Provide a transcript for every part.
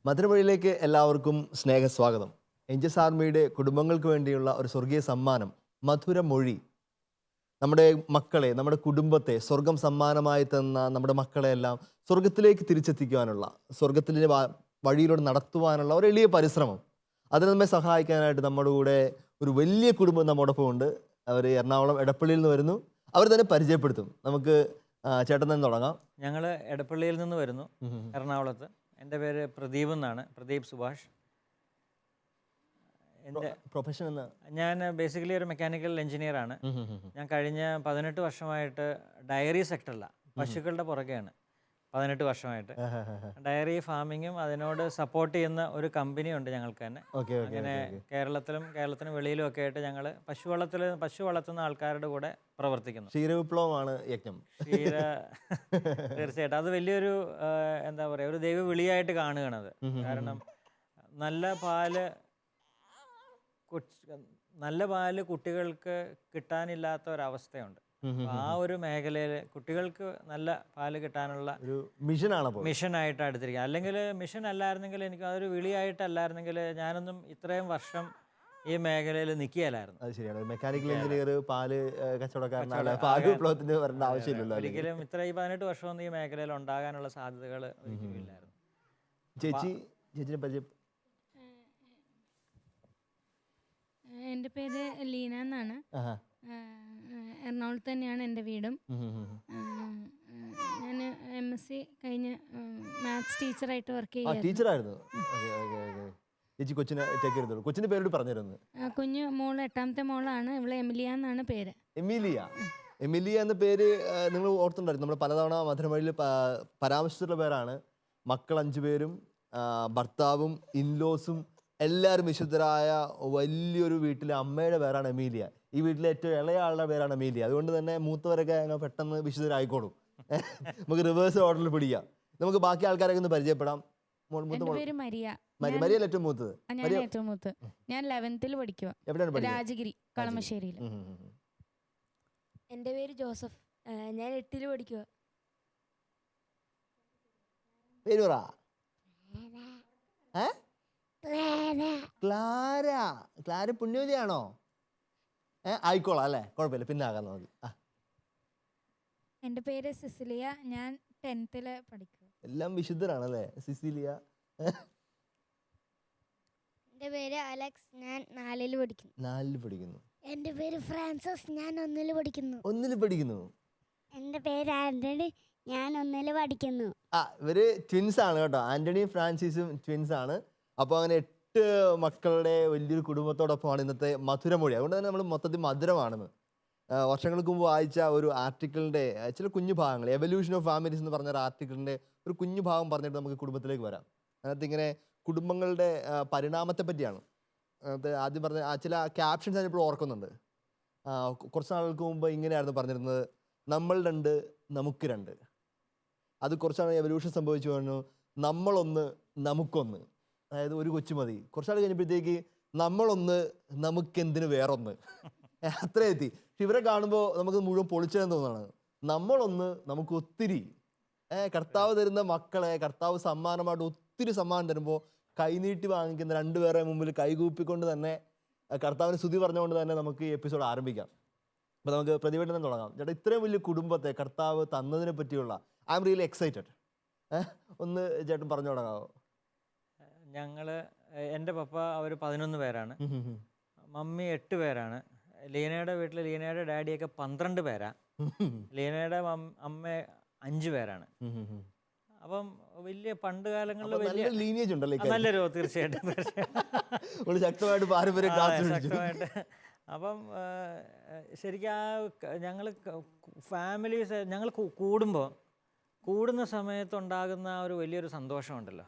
മധുരമൊഴിയിലേക്ക് എല്ലാവർക്കും സ്നേഹസ്വാഗതം. എൻജസ് ആർമിയുടെ കുടുംബങ്ങൾക്ക് വേണ്ടിയുള്ള ഒരു സ്വർഗീയ സമ്മാനം മധുരമൊഴി. നമ്മുടെ മക്കളെ, നമ്മുടെ കുടുംബത്തെ സ്വർഗം സമ്മാനമായി തന്ന നമ്മുടെ മക്കളെയെല്ലാം സ്വർഗത്തിലേക്ക് തിരിച്ചെത്തിക്കുവാനുള്ള, സ്വർഗത്തിൻ്റെ വഴിയിലൂടെ നടത്തുവാനുള്ള ഒരു എളിയ പരിശ്രമം. അതിന് നമ്മെ സഹായിക്കാനായിട്ട് നമ്മുടെ കൂടെ ഒരു വലിയ കുടുംബം നമ്മോടൊപ്പം ഉണ്ട്. അവർ എറണാകുളം എടപ്പള്ളിയിൽ നിന്ന് വരുന്നു. അവർ തന്നെ പരിചയപ്പെടുത്തും. നമുക്ക് ചേട്ടൻ തന്നെ തുടങ്ങാം. ഞങ്ങൾ എടപ്പള്ളിയിൽ നിന്ന് വരുന്നു, എറണാകുളത്ത്. എൻ്റെ പേര് പ്രദീപ് എന്നാണ്, പ്രദീപ് സുഭാഷ്. എൻ്റെ പ്രൊഫഷൻ എന്ന് ഞാൻ ബേസിക്കലി ഒരു മെക്കാനിക്കൽ എഞ്ചിനീയറാണ്. ഞാൻ കഴിഞ്ഞ 18 വർഷമായിട്ട് ഡയറി സെക്ടറിലാണ്, പശുക്കളുടെ പുറകെയാണ് 18 വർഷമായിട്ട്. ഡയറി ഫാമിങ്ങും അതിനോട് സപ്പോർട്ട് ചെയ്യുന്ന ഒരു കമ്പനി ഉണ്ട് ഞങ്ങൾക്ക് തന്നെ. അങ്ങനെ കേരളത്തിന് വെളിയിലും ഒക്കെ ആയിട്ട് ഞങ്ങൾ പശു വളർത്തുന്ന ആൾക്കാരുടെ കൂടെ പ്രവർത്തിക്കുന്നു. ക്ഷീരവിപ്ലവമാണ് യജ്ഞം. തീർച്ചയായിട്ടും അത് വലിയൊരു എന്താ പറയുക, ഒരു ദൈവ വിളിയായിട്ട് കാണുകയാണത്. കാരണം നല്ല പാല് കുട്ടികൾക്ക് കിട്ടാനില്ലാത്ത ഒരവസ്ഥയുണ്ട്. ആ ഒരു മേഖലയിൽ കുട്ടികൾക്ക് നല്ല പാല് കിട്ടാനുള്ള ഒരു മിഷനായിട്ടാണ് എടുത്തിരിക്കുക. അല്ലെങ്കിൽ മിഷൻ അല്ലായിരുന്നെങ്കിൽ, എനിക്ക് അതൊരു വിളിയായിട്ടല്ലായിരുന്നെങ്കിൽ ഞാനൊന്നും ഇത്രയും വർഷം ഈ മേഖലയിൽ നിൽക്കുകയല്ലായിരുന്നു. അത് ശരിയാണ്. മെക്കാനിക്കൽ എഞ്ചിനീയർ, പാല് കച്ചവടക്കാരനാണ്, പാല് വിപ്ലവത്തിന് വരേണ്ട ആവശ്യമില്ലല്ലോ. ഒരിക്കലും ഇത്ര ഈ 18 വർഷമൊന്നും ഈ മേഖലയിൽ ഉണ്ടാകാനുള്ള സാധ്യതകൾ ഒരിക്കലും ഇല്ലായിരുന്നു. ചേച്ചിനെ പരിചയം. എൻ്റെ പേര് ലീന എന്നാണ്. എറണാകുളത്ത് തന്നെയാണ് എൻ്റെ വീടും. ഞാൻ MSc കഴിഞ്ഞ് മാത്സ് ടീച്ചറായിട്ട് വർക്ക് ചെയ്യാം. ടീച്ചറായിരുന്നു. ചേച്ചി കൊച്ചിനെ ടേക്ക് ചെയ്തോളൂ. കൊച്ചിന്റെ പേരോട് പറഞ്ഞിരുന്നു. കുഞ്ഞു മോള് 8ാമത്തെ മോളാണ്. ഇവള് എമിലിയ എന്നാണ് പേര്. എമിലിയ എന്ന പേര് നിങ്ങൾ ഓർത്തുണ്ടായിരുന്നു. നമ്മൾ പലതവണ മധുരമൊഴിയിൽ പരാമർശിച്ചിട്ടുള്ള പേരാണ്. മക്കൾ 5 പേരും, ഭർത്താവും ഇൻലോസും എല്ലാവരും വിശുദ്ധരായ വലിയൊരു വീട്ടിലെ അമ്മയുടെ പേരാണ് എമീലിയ. ഈ വീട്ടിലെ ഏറ്റവും ഇളയ ആളുടെ പേരാണ് എമീലിയ. അതുകൊണ്ട് തന്നെ മൂത്തവരൊക്കെ പെട്ടെന്ന് വിശുദ്ധരായിക്കോളും. നമുക്ക് റിവേഴ്സ് ഓർഡറിൽ പിടിക്കാം. നമുക്ക് ബാക്കി ആൾക്കാരൊക്കെ ഒന്ന് പരിചയപ്പെടാം. മരിയ ഏറ്റവും മൂത്തത്. ഞാൻ 11th പഠിക്കുക. രാജഗിരി, കളമശ്ശേരിയിൽ. എൻ്റെ പേര് ജോസഫ്. ഞാൻ 8th പഠിക്കുക. പേര് പറ. ക്ലാര പുണ്യവതിയാണോ? ആയിക്കോളാം അല്ലേ, കുഴപ്പമില്ല, പിന്നെ ആകാം നമുക്ക്. എൻ്റെ പേര് സിസിലിയ. ഞാൻ 10th പഠിക്കുക. എല്ലാം വിശുദ്ധരാണല്ലേ. സിസിലിയ. എൻ്റെ പേര് അലക്സ്. ഞാൻ 4th പഠിക്കുന്നു. എൻ്റെ പേര് ഫ്രാൻസിസ്. ഞാൻ 1th പഠിക്കുന്നു. എൻ്റെ പേര് ആന്റണി. ഞാൻ 1th പഠിക്കുന്നു. ഇവര് ട്വിൻസ് ആണ് കേട്ടോ. ആന്റണിയും ഫ്രാൻസിസും ട്വിൻസ് ആണ്. അപ്പോൾ അങ്ങനെ 8 മക്കളുടെ വലിയൊരു കുടുംബത്തോടൊപ്പമാണ് ഇന്നത്തെ മധുരമൊഴി. അതുകൊണ്ട് തന്നെ നമ്മൾ മൊത്തത്തിൽ മധുരമാണെന്ന്. വർഷങ്ങൾക്ക് മുമ്പ് വായിച്ച ഒരു ആർട്ടിക്കിളിൻ്റെ ചില കുഞ്ഞു ഭാഗങ്ങൾ, എവല്യൂഷൻ ഓഫ് ഫാമിലീസ് എന്ന് പറഞ്ഞ ഒരു ആർട്ടിക്കിളിൻ്റെ ഒരു കുഞ്ഞു ഭാഗം പറഞ്ഞിട്ട് നമുക്ക് കുടുംബത്തിലേക്ക് വരാം. അതിനകത്ത് ഇങ്ങനെ കുടുംബങ്ങളുടെ പരിണാമത്തെ പറ്റിയാണ്. അത് ആദ്യം പറഞ്ഞ ചില ക്യാപ്ഷൻസ് ഞാനിപ്പോൾ ഓർക്കുന്നുണ്ട്. കുറച്ച് നാളുകൾക്ക് മുമ്പ് ഇങ്ങനെയായിരുന്നു പറഞ്ഞിരുന്നത്: നമ്മൾ 2, നമുക്ക് 2. അത് കുറച്ചാണ് എവല്യൂഷൻ സംഭവിച്ചു പറഞ്ഞു. നമ്മളൊന്ന്, നമുക്കൊന്ന്. അതായത് ഒരു കൊച്ചു മതി. കുറച്ചാൾ കഴിഞ്ഞപ്പോഴത്തേക്ക് നമ്മളൊന്ന്, നമുക്കെന്തിന് വേറൊന്ന്. അത്ര എത്തി. പക്ഷെ ഇവരെ കാണുമ്പോൾ നമുക്ക് മുഴുവൻ പൊളിച്ചതെന്ന് തോന്നുന്നതാണ്. നമ്മളൊന്ന്, നമുക്ക് ഒത്തിരി. കർത്താവ് തരുന്ന മക്കളെ കർത്താവ് സമ്മാനമായിട്ട് ഒത്തിരി സമ്മാനം തരുമ്പോൾ കൈനീട്ടി വാങ്ങിക്കുന്ന 2 പേരുടെ മുമ്പിൽ കൈകൂപ്പിക്കൊണ്ട് തന്നെ കർത്താവിന് സ്തുതി പറഞ്ഞുകൊണ്ട് തന്നെ നമുക്ക് ഈ എപ്പിസോഡ് ആരംഭിക്കാം. അപ്പോൾ നമുക്ക് പ്രതിവേട്ടൻ തന്നെ തുടങ്ങാം. ചേട്ടാ, ഇത്രയും വലിയ കുടുംബത്തെ കർത്താവ് തന്നതിനെ പറ്റിയുള്ള ഐ എം റിയലി എക്സൈറ്റഡ്. ഒന്ന് ചേട്ടൻ പറഞ്ഞു തുടങ്ങാമോ? എൻ്റെ പപ്പ അവർ 11 പേരാണ്, മമ്മി 8 പേരാണ്. ലീനയുടെ വീട്ടിൽ ലീനയുടെ ഡാഡിയൊക്കെ 12 പേരാ. ലീനയുടെ അമ്മ 5 പേരാണ്. അപ്പം വലിയ പണ്ട് കാലങ്ങളിൽ വലിയ ലീനിയേജ് ഉണ്ടല്ലോ. നല്ലൊരു തീർച്ചയായിട്ടും ശക്തമായിട്ട്. അപ്പം ശരിക്കും ഞങ്ങൾ ഫാമിലീസ് ഞങ്ങൾ കൂടുന്ന സമയത്തുണ്ടാകുന്ന ഒരു വലിയൊരു സന്തോഷമുണ്ടല്ലോ.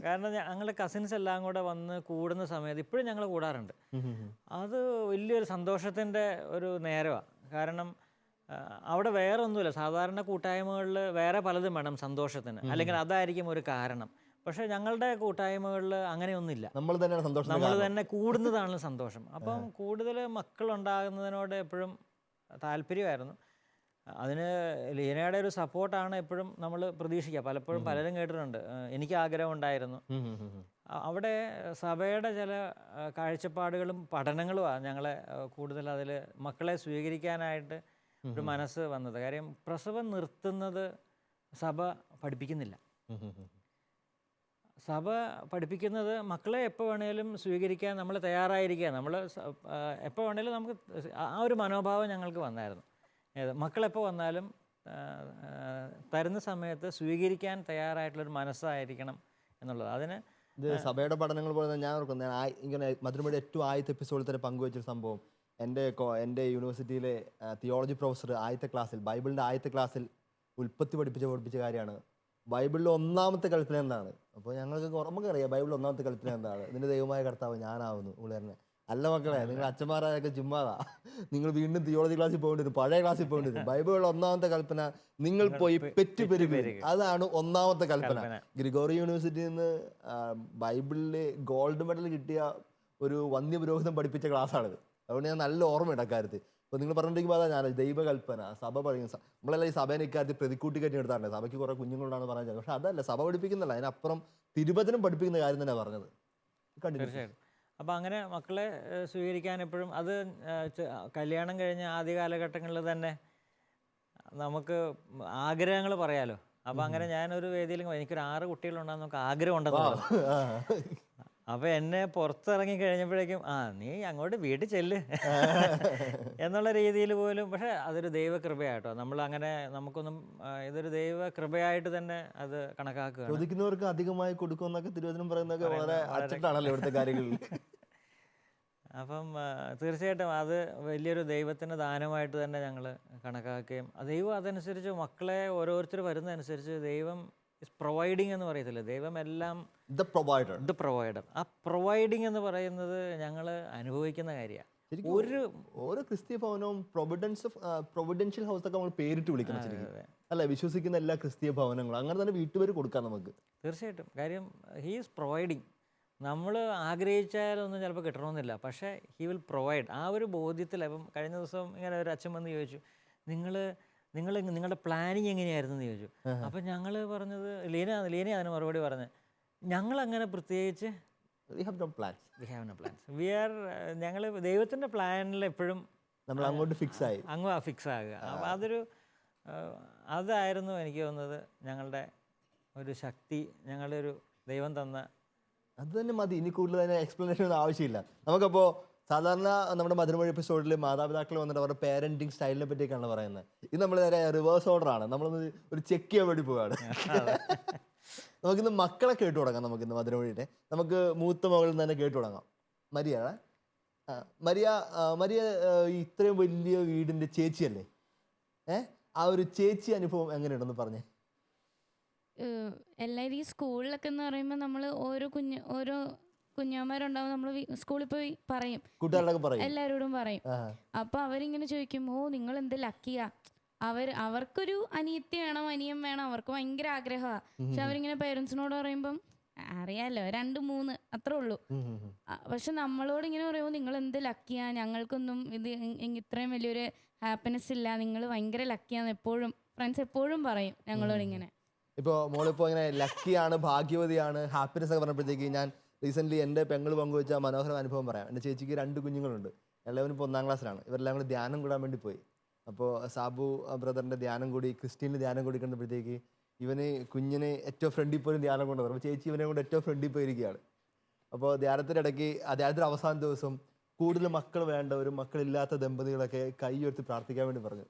കാരണം ഞങ്ങളുടെ കസിൻസ് എല്ലാം കൂടെ വന്ന് കൂടുന്ന സമയത്ത് ഇപ്പോഴും ഞങ്ങൾ കൂടാറുണ്ട്. അത് വലിയൊരു സന്തോഷത്തിൻ്റെ ഒരു നേരമാണ്. കാരണം അവിടെ വേറെ ഒന്നുമില്ല. സാധാരണ കൂട്ടായ്മകളിൽ വേറെ പലതും വേണം സന്തോഷത്തിന്, അല്ലെങ്കിൽ അതായിരിക്കും ഒരു കാരണം. പക്ഷെ ഞങ്ങളുടെ കൂട്ടായ്മകളിൽ അങ്ങനെയൊന്നുമില്ല. നമ്മൾ തന്നെ കൂടുന്നതാണ് സന്തോഷം. അപ്പം കൂടുതൽ മക്കളുണ്ടാകുന്നതിനോട് എപ്പോഴും താല്പര്യമായിരുന്നു. അതിന് ലീനയുടെ ഒരു സപ്പോർട്ടാണ് എപ്പോഴും നമ്മൾ പ്രതീക്ഷിക്കുക. പലപ്പോഴും പലരും കേട്ടിട്ടുണ്ട്, എനിക്ക് ആഗ്രഹം ഉണ്ടായിരുന്നു. അവിടെ സഭയുടെ ചില കാഴ്ചപ്പാടുകളും പഠനങ്ങളുമാണ് ഞങ്ങളെ കൂടുതൽ അതിൽ മക്കളെ സ്വീകരിക്കാനായിട്ട് ഒരു മനസ്സ് വന്നത്. കാര്യം പ്രസവം നിർത്തുന്നത് സഭ പഠിപ്പിക്കുന്നില്ല. സഭ പഠിപ്പിക്കുന്നത് മക്കളെ എപ്പോൾ വേണേലും സ്വീകരിക്കാൻ നമ്മൾ തയ്യാറായിരിക്കുക. നമ്മൾ എപ്പോൾ വേണേലും നമുക്ക് ആ ഒരു മനോഭാവം ഞങ്ങൾക്ക് വന്നായിരുന്നു. മക്കളെപ്പോൾ വന്നാലും തരുന്ന സമയത്ത് സ്വീകരിക്കാൻ തയ്യാറായിട്ടുള്ളൊരു മനസ്സായിരിക്കണം എന്നുള്ളത്. അതിന് ഇത് സഭയുടെ പഠനങ്ങൾ പോലെ ഞാൻ ഓർക്കുന്നത്, ഞാൻ ഇങ്ങനെ മധുരമയുടെ ഏറ്റവും ആദ്യത്തെ എപ്പിസോഡിൽ തന്നെ പങ്കുവച്ചൊരു സംഭവം, എൻ്റെ യൂണിവേഴ്സിറ്റിയിലെ തിയോളജി പ്രൊഫസർ ആദ്യത്തെ ക്ലാസ്സിൽ ബൈബിളിൻ്റെ ആദ്യത്തെ ക്ലാസ്സിൽ ഉൽപ്പത്തി പഠിപ്പിച്ച കാര്യമാണ് ബൈബിളിലെ ഒന്നാമത്തെ കൽപ്പന എന്താണ്. അപ്പോൾ നമുക്കറിയാം ബൈബിളിൽ ഒന്നാമത്തെ കൽപ്പന എന്താണ്, നിന്റെ ദൈവമായ കർത്താവ് ഞാനാവുന്നു ഉള്ളേരനെ. അല്ല മക്കളെ, നിങ്ങൾ അച്ഛന്മാരായൊക്കെ ചുമ്മാതാ, നിങ്ങൾ വീണ്ടും തിയോളജി ക്ലാസ്സിൽ പോകേണ്ടി വരും, പഴയ ക്ലാസ്സിൽ പോകേണ്ടി വരും. ബൈബിളിലെ ഒന്നാമത്തെ കൽപ്പന നിങ്ങൾ പോയി പെറ്റുപെരുകുക, അതാണ് ഒന്നാമത്തെ കൽപ്പന. ഗ്രിഗോറി യൂണിവേഴ്സിറ്റിയിൽ നിന്ന് ബൈബിളിൽ ഗോൾഡ് മെഡൽ കിട്ടിയ ഒരു വന്യപുരോഹിതം പഠിപ്പിച്ച ക്ലാസ്സാണിത്. അതുകൊണ്ട് ഞാൻ നല്ല ഓർമ്മയുണ്ട് അക്കാര്യത്തിൽ. അപ്പോൾ നിങ്ങൾ പറഞ്ഞിട്ടുണ്ടെങ്കിൽ അതാ ഞാൻ ദൈവകൽപ്പന സഭ പഠിക്കുന്ന, നമ്മളെല്ലാം ഈ സഭേനെ ഇക്കാര്യത്തിൽ പ്രതിക്കൂട്ടി കയറ്റി എടുത്താറുണ്ട്, സഭയ്ക്ക് കുറേ കുഞ്ഞുങ്ങളുണ്ടാണെന്ന് പറഞ്ഞത്. പക്ഷെ അതല്ല, സഭ പഠിപ്പിക്കുന്നില്ല, അതിനപ്പുറം തിരുവചനം പഠിപ്പിക്കുന്ന കാര്യം തന്നെ പറഞ്ഞത്. തീർച്ചയായിട്ടും. അപ്പോൾ അങ്ങനെ മക്കളെ സ്വീകരിക്കാൻ എപ്പോഴും അത് കല്യാണം കഴിഞ്ഞ ആദ്യ കാലഘട്ടങ്ങളിൽ തന്നെ നമുക്ക് ആഗ്രഹങ്ങൾ പറയാലോ. അപ്പോൾ അങ്ങനെ ഞാനൊരു വേദിയിൽ എനിക്കൊരു 6 കുട്ടികളുണ്ടാകുന്ന നമുക്ക് ആഗ്രഹം ഉണ്ടെന്ന്. അപ്പോൾ എന്നെ പുറത്തിറങ്ങി കഴിഞ്ഞപ്പോഴേക്കും നീ അങ്ങോട്ട് വീട്ടിൽ ചെല്ല് എന്നുള്ള രീതിയിൽ പോലും. പക്ഷേ അതൊരു ദൈവകൃപയായിട്ടോ, നമ്മൾ അങ്ങനെ നമുക്കൊന്നും ഇതൊരു ദൈവകൃപയായിട്ട് തന്നെ അത് കണക്കാക്കുക. ചോദിക്കുന്നവർക്ക് അധികമായി കൊടുക്കുമെന്നൊക്കെ തിരുവചനം പറയുന്നതൊക്കെ വളരെ അച്ചട്ടാണല്ലോ ഇവിടുത്തെ കാര്യങ്ങളിൽ. അപ്പം തീർച്ചയായിട്ടും അത് വലിയൊരു ദൈവത്തിൻ്റെ ദാനമായിട്ട് തന്നെ ഞങ്ങൾ കണക്കാക്കുകയും ദൈവം അതനുസരിച്ച് മക്കളെ ഓരോരുത്തർ വരുന്നതനുസരിച്ച് ദൈവം ഇസ് പ്രൊവൈഡിങ് എന്ന് പറയത്തില്ല, ദൈവം എല്ലാം ദ പ്രൊവൈഡർ. ആ പ്രൊവൈഡിങ് എന്ന് പറയുന്നത് ഞങ്ങൾ അനുഭവിക്കുന്ന കാര്യമാണ്. ഓരോ ക്രിസ്തീയ ഭവനവും പ്രൊവിഡൻഷ്യൽ ഹൗസ് ഒക്കെ നമ്മൾ പേരിട്ട് വിളിക്കണം അല്ലെ, വിശ്വസിക്കുന്ന എല്ലാ ക്രിസ്തീയ ഭവനങ്ങളും അങ്ങനെ തന്നെ വീട്ടുപേര് കൊടുക്കാം നമുക്ക്. തീർച്ചയായിട്ടും. കാര്യം ഹീ ഈസ് പ്രൊവൈഡിങ്. നമ്മൾ ആഗ്രഹിച്ചാലൊന്നും ചിലപ്പോൾ കിട്ടണമെന്നില്ല, പക്ഷേ ഹി വിൽ പ്രൊവൈഡ്. ആ ഒരു ബോധ്യത്തിൽ. അപ്പം കഴിഞ്ഞ ദിവസം ഇങ്ങനെ ഒരു അച്ഛൻ വന്ന് ചോദിച്ചു, നിങ്ങളുടെ പ്ലാനിങ് എങ്ങനെയായിരുന്നു എന്ന് ചോദിച്ചു. അപ്പം ഞങ്ങൾ പറഞ്ഞത്, ലീന അതിന് മറുപടി പറഞ്ഞത്, ഞങ്ങളങ്ങനെ പ്രത്യേകിച്ച് ഞങ്ങൾ ദൈവത്തിൻ്റെ പ്ലാനിൽ എപ്പോഴും നമ്മൾ അങ്ങോട്ട് ഫിക്സ് ആകുക. അപ്പം അതായിരുന്നു എനിക്ക് തോന്നുന്നത് ഞങ്ങളുടെ ഒരു ശക്തി, ഞങ്ങളുടെ ഒരു ദൈവം തന്ന. അത് തന്നെ മതി, ഇനി കൂടുതൽ തന്നെ എക്സ്പ്ലനേഷൻ ഒന്നും ആവശ്യമില്ല. നമുക്കപ്പോൾ സാധാരണ നമ്മുടെ മധുരമൊഴി എപ്പിസോഡിൽ മാതാപിതാക്കൾ വന്നിട്ട് അവരുടെ പേരൻറ്റിങ് സ്റ്റൈലിനെ പറ്റിയൊക്കെയാണ് പറയുന്നത്. ഇത് നമ്മൾ നേരെ റിവേഴ്സ് ഓർഡറാണ്, നമ്മളൊന്ന് ഒരു ചെക്ക് ചെയ്യാൻ വേണ്ടി പോവാണ്. നമുക്കിന്ന് മക്കളെ കേട്ടു തുടങ്ങാം. നമുക്കിന്ന് മധുരമൊഴിയുടെ നമുക്ക് മൂത്ത മകളിൽ നിന്ന് തന്നെ കേട്ടു തുടങ്ങാം. മരിയ ഇത്രയും വലിയ വീടിൻ്റെ ചേച്ചിയല്ലേ, ആ ഒരു ചേച്ചി അനുഭവം എങ്ങനെയുണ്ടെന്ന് പറഞ്ഞേ. എല്ലാവരും ഈ സ്കൂളിലൊക്കെ എന്ന് പറയുമ്പോൾ നമ്മൾ ഓരോ കുഞ്ഞാമാരുണ്ടാവും, നമ്മൾ സ്കൂളിൽ പോയി പറയും, എല്ലാവരോടും പറയും. അപ്പൊ അവരിങ്ങനെ ചോദിക്കും, നിങ്ങൾ എന്ത് ലക്കിയാ, അവർക്കൊരു അനിയത്തി വേണം, അനിയൻ വേണം, അവർക്ക് ഭയങ്കര ആഗ്രഹമാണ്. പക്ഷെ അവരിങ്ങനെ പേരൻസിനോട് പറയുമ്പം അറിയാലോ 2, 3 അത്രേ ഉള്ളൂ. പക്ഷെ നമ്മളോട് ഇങ്ങനെ പറയുമ്പോൾ നിങ്ങൾ എന്ത് ലക്കിയാ, ഞങ്ങൾക്കൊന്നും ഇത് ഇത്രയും വലിയൊരു ഹാപ്പിനെസ് ഇല്ല, നിങ്ങൾ ഭയങ്കര ലക്കിയാന്ന് എപ്പോഴും ഫ്രണ്ട്സ് എപ്പോഴും പറയും ഞങ്ങളോട് ഇങ്ങനെ. ഇപ്പോൾ മോളിപ്പോൾ ഇങ്ങനെ ലക്കിയാണ്, ഭാഗ്യവതിയാണ്, ഹാപ്പിനെസ് ഒക്കെ പറഞ്ഞപ്പോഴത്തേക്ക് ഞാൻ റീസെൻ്റ്ലി എൻ്റെ പെങ്ങൾ പങ്കുവെച്ച മനോഹരമായ അനുഭവം പറയാം. എൻ്റെ ചേച്ചിക്ക് 2 കുഞ്ഞുങ്ങളുണ്ട്. എല്ലാവരും ഇപ്പോൾ 1ാം ക്ലാസ്സിലാണ്. ഇവരെല്ലാം കൂടി ധ്യാനം കൂടാൻ വേണ്ടി പോയി. അപ്പോൾ സാബു ബ്രദറിൻ്റെ ധ്യാനം കൂടി, ക്രിസ്റ്റീൻ്റെ ധ്യാനം കൂടി കണ്ടപ്പോഴത്തേക്ക് കുഞ്ഞിന് ഏറ്റവും ഫ്രണ്ടിൽ പോലും ധ്യാനം കൊണ്ട് വരും. അപ്പോൾ ചേച്ചി ഇവനെ കൊണ്ട് ഏറ്റവും ഫ്രണ്ടിൽ പോയിരിക്കുകയാണ്. അപ്പോൾ ധ്യാനത്തിനിടയ്ക്ക് ധ്യാനത്തിൻ്റെ അവസാന ദിവസം കൂടുതൽ മക്കൾ വേണ്ടവരും മക്കളില്ലാത്ത ദമ്പതികളൊക്കെ കൈ ഉയർത്തി പ്രാർത്ഥിക്കാൻ വേണ്ടി പറഞ്ഞു.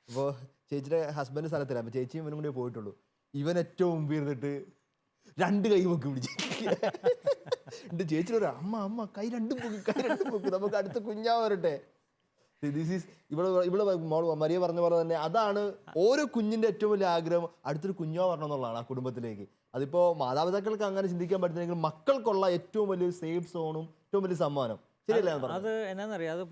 അപ്പോൾ ചേച്ചിയുടെ ഹസ്ബൻഡ് സ്ഥലത്തില്ല, അപ്പോൾ ചേച്ചിയും ഇവനും കൂടി പോയിട്ടുള്ളൂ. ഇവൻ ഏറ്റവും മുമ്പിൽ ഇരുന്നിട്ട് 2 കൈ പൊക്കി പിടിച്ചു. എൻ്റെ ചേച്ചി ഒരു അമ്മ കൈ 2 പൊക്കി നമുക്ക് അടുത്ത കുഞ്ഞാ വരട്ടെ. ഇവിടെ മരിയ പറഞ്ഞ പോലെ തന്നെ അതാണ് ഓരോ കുഞ്ഞിന്റെ ഏറ്റവും വലിയ ആഗ്രഹം, അടുത്തൊരു കുഞ്ഞോ വരണം എന്നുള്ളതാണ് ആ കുടുംബത്തിലേക്ക്. അതിപ്പോ മാതാപിതാക്കൾക്ക് അങ്ങനെ ചിന്തിക്കാൻ പറ്റുന്നെങ്കിൽ മക്കൾക്കുള്ള ഏറ്റവും വലിയ സേഫ് സോണും ഏറ്റവും വലിയ സമ്മാനം. അത് എന്നാന്നറിയാം, അത്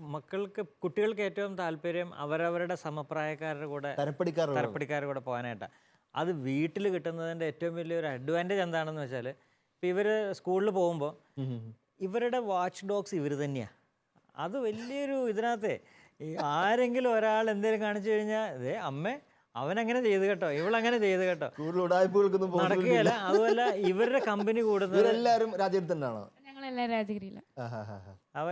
കുട്ടികൾക്ക് ഏറ്റവും താല്പര്യം അവരവരുടെ സമപ്രായക്കാരുടെ കൂടെ, തരപ്പടിക്കാരുടെ കൂടെ പോകാനായിട്ടാണ്. അത് വീട്ടിൽ കിട്ടുന്നതിൻ്റെ ഏറ്റവും വലിയൊരു അഡ്വാൻറ്റേജ് എന്താണെന്ന് വെച്ചാൽ, ഇപ്പം ഇവർ സ്കൂളിൽ പോകുമ്പോൾ ഇവരുടെ വാച്ച് ഡോഗ്സ് ഇവർ തന്നെയാണ്. അത് വലിയൊരു ഇതിനകത്തെ ഈ ആരെങ്കിലും ഒരാൾ എന്തെങ്കിലും കാണിച്ചു കഴിഞ്ഞാൽ ഇതേ അമ്മേ അവനങ്ങനെ ചെയ്ത് കേട്ടോ, ഇവളങ്ങനെ ചെയ്ത് കേട്ടോ, കൂടുതൽ ഉടായ്പകൾക്കൊന്നും നടക്കുകയല്ല. അതുമല്ല ഇവരുടെ കമ്പനി കൂടുന്നത് ഇവരെല്ലാരും രാജ്യത്ത് തന്നെയാണോ? ഞങ്ങളെല്ലാം രാജഗിരിയില്ല. അവ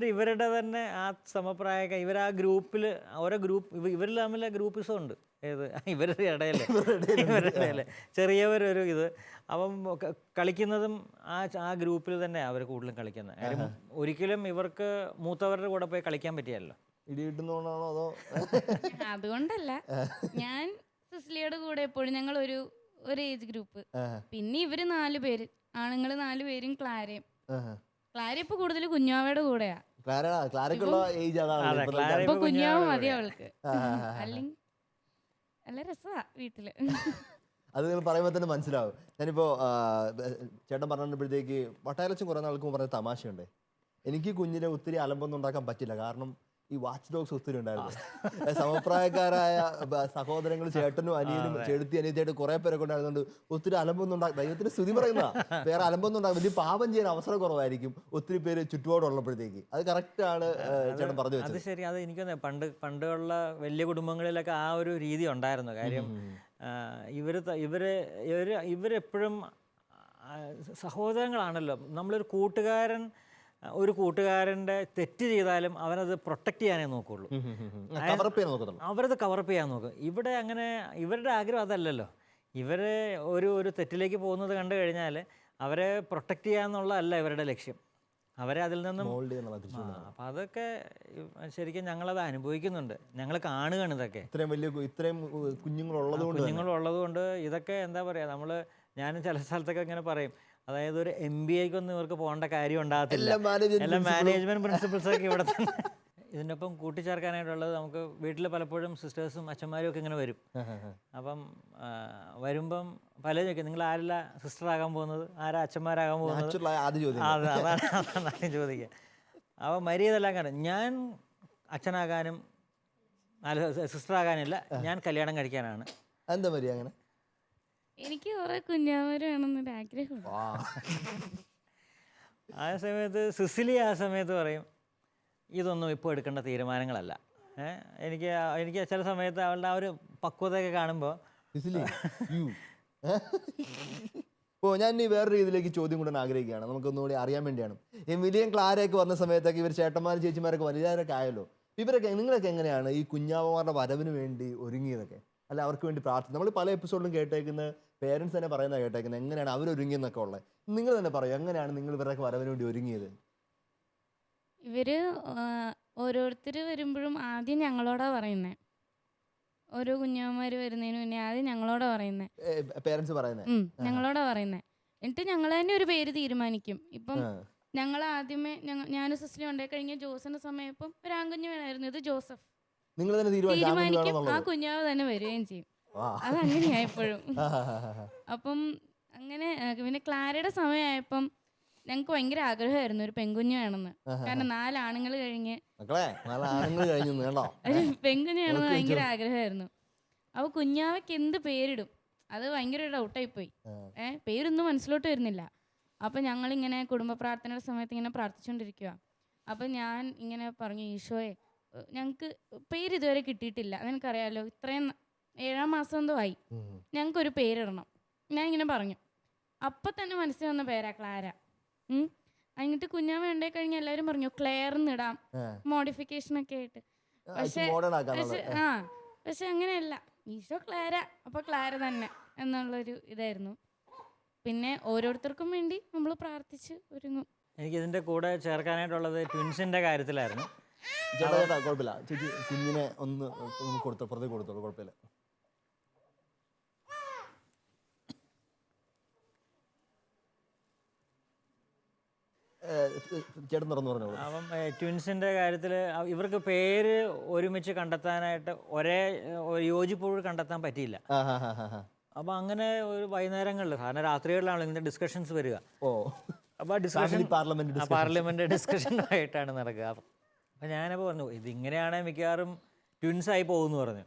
ഇവരുടെ തന്നെ ആ സമപ്രായക്കാർ ഇവർ ആ ഗ്രൂപ്പിൽ ഓരോ ഗ്രൂപ്പ് ഇവരിൽ തമ്മിൽ ഗ്രൂപ്പിസം ഉണ്ട്. ഏത് ഇവരുടെ ഇടയിലെ ചെറിയവരൊരു ഇത് അപ്പം കളിക്കുന്നതും ആ ഗ്രൂപ്പിൽ തന്നെ അവർ കൂടുതലും കളിക്കുന്നത്. കാര്യം ഒരിക്കലും ഇവർക്ക് മൂത്തവരുടെ കൂടെ പോയി കളിക്കാൻ പറ്റിയല്ലോ. ഇടി കിട്ടുന്നോണ്ടാണോ അതോ? അതുകൊണ്ടല്ല, ഞാൻ സിസ്ലിയുടെ കൂടെ എപ്പോഴും ഞങ്ങൾ ഒരു ഏജ് ഗ്രൂപ്പ്. പിന്നെ ഇവര് 4 പേര് ആണുങ്ങള് 4 പേരും ക്ലാരയും. ക്ലാര ഇപ്പൊ കൂടുതൽ കുഞ്ഞാവയുടെ കൂടെയാ. ഇപ്പൊ കുഞ്ഞാവ മതി അവൾക്ക്. അല്ലെങ്കിൽ നല്ല രസമാ വീട്ടില്. അത് നിങ്ങൾ പറയുമ്പോൾ തന്നെ മനസ്സിലാവും. ഞാനിപ്പോ ചേട്ടൻ പറഞ്ഞപ്പോഴത്തേക്ക് വട്ടായലച്ചൻ കുറെ നാൾക്ക് പറഞ്ഞ തമാശയുണ്ട്. എനിക്ക് കുഞ്ഞിനെ ഒത്തിരി അലമ്പൊന്നും ഉണ്ടാക്കാൻ പറ്റില്ല, കാരണം ഈ വാച്ച് ഡോഗ്സ് ഒത്തിരി ഉണ്ടായിരുന്നു. സമപ്രായക്കാരായ സഹോദരങ്ങൾ, ചേട്ടനും അനിയനും ചെടുത്തി അനിയത്തിയായിട്ട് കുറെ പേരൊക്കെ ഉണ്ടായിരുന്നുണ്ട്. ഒത്തിരി അലമ്പൊന്നും ഉണ്ടാക്കും. ദൈവത്തിന് സ്തുതി പറയുന്ന വേറെ അലമ്പൊന്നും ഉണ്ടാകും. വലിയ പാപം ചെയ്യാൻ അവസരം കുറവായിരിക്കും ഒത്തിരി പേര് ചുറ്റുപാടുള്ളപ്പോഴത്തേക്ക്. അത് കറക്റ്റ് ആണ് ചേട്ടൻ പറഞ്ഞു വെച്ചത്. അത് ശരി. അത് എനിക്ക് പണ്ടുള്ള വലിയ കുടുംബങ്ങളിലൊക്കെ ആ ഒരു രീതി ഉണ്ടായിരുന്നു. കാര്യം ഇവരെപ്പോഴും സഹോദരങ്ങളാണല്ലോ. നമ്മളൊരു കൂട്ടുകാരൻ്റെ തെറ്റ് ചെയ്താലും അവനത് പ്രൊട്ടക്റ്റ് ചെയ്യാനേ നോക്കുള്ളൂ, അവരത് കവറപ്പ് ചെയ്യാൻ നോക്കും. ഇവിടെ അങ്ങനെ ഇവരുടെ ആഗ്രഹം അതല്ലല്ലോ. ഇവർ ഒരു തെറ്റിലേക്ക് പോകുന്നത് കണ്ടു കഴിഞ്ഞാൽ അവരെ പ്രൊട്ടക്റ്റ് ചെയ്യാന്നുള്ളതല്ല ഇവരുടെ ലക്ഷ്യം. അവരെ അതിൽ നിന്നും അപ്പം അതൊക്കെ ശരിക്കും ഞങ്ങളത് അനുഭവിക്കുന്നുണ്ട്. ഞങ്ങൾ കാണുകയാണ് ഇതൊക്കെ. ഇത്രയും കുഞ്ഞുങ്ങളുള്ളത് കൊണ്ട് ഇതൊക്കെ എന്താ പറയുക, ഞാനും ചില സ്ഥലത്തൊക്കെ ഇങ്ങനെ പറയും, അതായത് ഒരു MBAക്കൊന്നും ഇവർക്ക് പോകേണ്ട കാര്യം ഉണ്ടാകത്തില്ല. എല്ലാം മാനേജ്മെന്റ് പ്രിൻസിപ്പിൾസ് ഒക്കെ ഇവിടെ തന്നെ. ഇതിൻ്റെ ഒപ്പം കൂട്ടിച്ചേർക്കാനായിട്ടുള്ളത്, നമുക്ക് വീട്ടിൽ പലപ്പോഴും സിസ്റ്റേഴ്സും അച്ഛന്മാരും ഒക്കെ ഇങ്ങനെ വരും. അപ്പം വരുമ്പം പലരും ചോദിക്കും, നിങ്ങൾ ആരല്ല സിസ്റ്റർ ആകാൻ പോകുന്നത്, ആരാ അച്ഛന്മാരാകാൻ പോകുന്നത്? അതാണ് ചോദിക്കുക. അപ്പം മര്യാദെല്ലാം കാണും. ഞാൻ അച്ഛനാകാനും സിസ്റ്റർ ആകാനില്ല, ഞാൻ കല്യാണം കഴിക്കാനാണ്. എന്താ മര്യാദ അങ്ങനെ? എനിക്ക് കുറെ കുഞ്ഞാവരാണെന്നൊരു ആഗ്രഹമുണ്ട്. ആ സമയത്ത് സിസിലി ആ സമയത്ത് പറയും, ഇതൊന്നും ഇപ്പോൾ എടുക്കേണ്ട തീരുമാനങ്ങളല്ല. എനിക്ക് ചില സമയത്ത് അവളുടെ ആ ഒരു പക്വതയൊക്കെ കാണുമ്പോൾ ഞാൻ ഈ വേറെ രീതിയിലേക്ക് ചോദ്യം കൂടാൻ ആഗ്രഹിക്കുകയാണ്. നമുക്കൊന്നുകൂടി അറിയാൻ വേണ്ടിയാണ്. എമിലിയും ക്ലാരയൊക്കെ വന്ന സമയത്തൊക്കെ ഇവർ ചേട്ടന്മാരും ചേച്ചിമാരൊക്കെ വലിയവരൊക്കെ ആയല്ലോ. നിങ്ങളൊക്കെ എങ്ങനെയാണ് ഈ കുഞ്ഞാവമാരുടെ വരവിന് വേണ്ടി ഒരുങ്ങിയതൊക്കെ? അല്ല, അവർക്ക് വേണ്ടി പ്രാർത്ഥന. നമ്മൾ പല എപ്പിസോഡിലും കേട്ടേക്കുന്ന പേരൻസ് തന്നെ പറയുന്ന കേട്ടേക്കുന്നത് എങ്ങനെയാണ് അവരൊരുങ്ങിയെന്നൊക്കെ ഉള്ളത്. നിങ്ങൾ തന്നെ പറയും, എങ്ങനെയാണ് നിങ്ങൾ ഇവരുടെ വരവിന് വേണ്ടി ഒരുങ്ങിയത്? ഇവര് ഓരോരുത്തർ വരുമ്പോഴും ആദ്യം ഞങ്ങളോടാ പറയുന്നേ. ഓരോ കുഞ്ഞാവന്മാര് വരുന്നതിന് മുന്നേ ആദ്യം ഞങ്ങളോടാ പറയുന്നേ. പേരൻസ് പറയുന്നേ ഞങ്ങളോടാ പറയുന്നേ. എന്നിട്ട് ഞങ്ങൾ തന്നെ ഒരു പേര് തീരുമാനിക്കും. ഇപ്പം ഞങ്ങൾ ആദ്യമേ ഞാനും സിസ്റ്റർ ഉണ്ടായി കഴിഞ്ഞ ജോസിന്റെ സമയം ഇപ്പം ഒരു ആൺകുഞ്ഞ് വേണമായിരുന്നു, ഇത് ജോസഫ്. നിങ്ങൾ തന്നെ തീരുമാനിക്കും, ആ കുഞ്ഞാവ് തന്നെ വരികയും ചെയ്യും. അതങ്ങനെയായപ്പോഴും. അപ്പം അങ്ങനെ പിന്നെ ക്ലാരയുടെ സമയമായപ്പം ഞങ്ങൾക്ക് ഭയങ്കര ആഗ്രഹമായിരുന്നു ഒരു പെൺകുഞ്ഞ് വേണമെന്ന്. കാരണം 4 ആണുങ്ങൾ കഴിഞ്ഞ് ഒരു പെൺകുഞ്ഞ് വേണമെന്ന് ഭയങ്കര ആഗ്രഹമായിരുന്നു. അപ്പൊ കുഞ്ഞാവയ്ക്ക് എന്ത് പേരിടും അത് ഭയങ്കര ഡൗട്ടായിപ്പോയി. പേരൊന്നും മനസ്സിലോട്ട് വരുന്നില്ല. അപ്പൊ ഞങ്ങളിങ്ങനെ കുടുംബ പ്രാർത്ഥനയുടെ സമയത്ത് ഇങ്ങനെ പ്രാർത്ഥിച്ചുകൊണ്ടിരിക്കുക. അപ്പൊ ഞാൻ ഇങ്ങനെ പറഞ്ഞു, ഈശോയെ ഞങ്ങൾക്ക് പേര് ഇതുവരെ കിട്ടിയിട്ടില്ല, നിനക്കറിയാലോ, ഇത്രയും 7-ാം മാസം എന്തോ ആയി, ഞങ്ങൾക്കൊരു പേരിടണം. ഞാൻ ഇങ്ങനെ പറഞ്ഞു. അപ്പം തന്നെ മനസ്സിൽ വന്ന പേരാ ക്ലാര. എന്നിട്ട് കുഞ്ഞാമ്മ ഉണ്ടേ കഴിഞ്ഞ് എല്ലാവരും പറഞ്ഞു ക്ലെയർന്ന് ഇടാം, മോഡിഫിക്കേഷൻ ഒക്കെ ആയിട്ട്. പക്ഷെ അങ്ങനെയല്ല, ഈശോ ക്ലാര, അപ്പൊ ക്ലാര തന്നെ എന്നുള്ളൊരു ഇതായിരുന്നു. പിന്നെ ഓരോരുത്തർക്കും വേണ്ടി നമ്മൾ പ്രാർത്ഥിച്ച് ഒരുങ്ങും. എനിക്ക് ഇതിന്റെ കൂടെ ചേർക്കാനായിട്ടുള്ളത് ട്വിൻസിന്റെ കാര്യത്തിലായിരുന്നു. കുഴപ്പമില്ല ചേച്ചി, കുഞ്ഞിനെ ഒന്ന് പുറത്തേക്ക് കൊടുത്തോളൂ, കുഴപ്പമില്ല. ചേട്ടൻ തുറന്നു പറഞ്ഞോളൂ. അപ്പം ട്വിൻസിന്റെ കാര്യത്തിൽ ഇവർക്ക് പേര് ഒരുമിച്ച് കണ്ടെത്താനായിട്ട് യോജിപ്പോഴും കണ്ടെത്താൻ പറ്റിയില്ല. അപ്പൊ അങ്ങനെ ഒരു വൈകുന്നേരങ്ങളിൽ, കാരണം രാത്രികളിലാണ് ഇതിന്റെ ഡിസ്കഷൻസ് വരിക. അപ്പൊ ഡിസ്കഷൻ പാർലമെന്റ് ഡിസ്കഷനായിട്ടാണ് നടക്കുക. അപ്പം ഞാനപ്പോൾ പറഞ്ഞു, ഇതിങ്ങനെയാണെങ്കിൽ മിക്കവാറും ട്വിൻസായി പോകുമെന്ന് പറഞ്ഞു.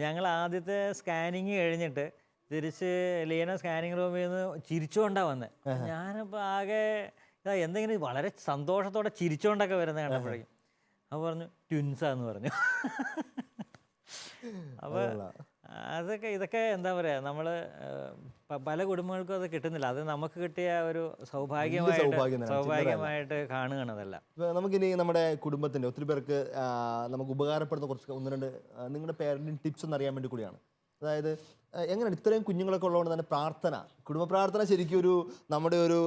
ഞങ്ങൾ ആദ്യത്തെ സ്കാനിങ് കഴിഞ്ഞിട്ട് തിരിച്ച് ലീന സ്കാനിങ് റൂമിൽ നിന്ന് ചിരിച്ചുകൊണ്ടാണ് വന്നത്. ഞാനപ്പോൾ ആകെ എന്തെങ്കിലും വളരെ സന്തോഷത്തോടെ ചിരിച്ചുകൊണ്ടൊക്കെ വരുന്നത് കണ്ടപ്പോഴേക്കും അപ്പോൾ പറഞ്ഞു ട്വിൻസാന്ന് പറഞ്ഞു. അപ്പോൾ അതൊക്കെ ഇതൊക്കെ എന്താ പറയുക, നമ്മൾ പല കുടുംബങ്ങൾക്കും അത് കിട്ടുന്നില്ല. അത് നമുക്ക് കിട്ടിയ ഒരു സൗഭാഗ്യമായിട്ട് കാണുകയാണ് അതെല്ലാം. നമുക്കിനി നമ്മുടെ കുടുംബത്തിൻ്റെ ഒത്തിരി പേർക്ക് നമുക്ക് ഉപകാരപ്പെടുന്ന കുറച്ച് ഒന്ന് രണ്ട് നിങ്ങളുടെ പേരൻറ്റിങ് ടിപ്സ് ഒന്ന് അറിയാൻ വേണ്ടി കൂടിയാണ്. അതായത് എങ്ങനെയാണ് ഇത്രയും കുഞ്ഞുങ്ങളൊക്കെ ഉള്ളതുകൊണ്ട് തന്നെ പ്രാർത്ഥന, കുടുംബ പ്രാർത്ഥന ശരിക്കും ഒരു നമ്മുടെ ഒരു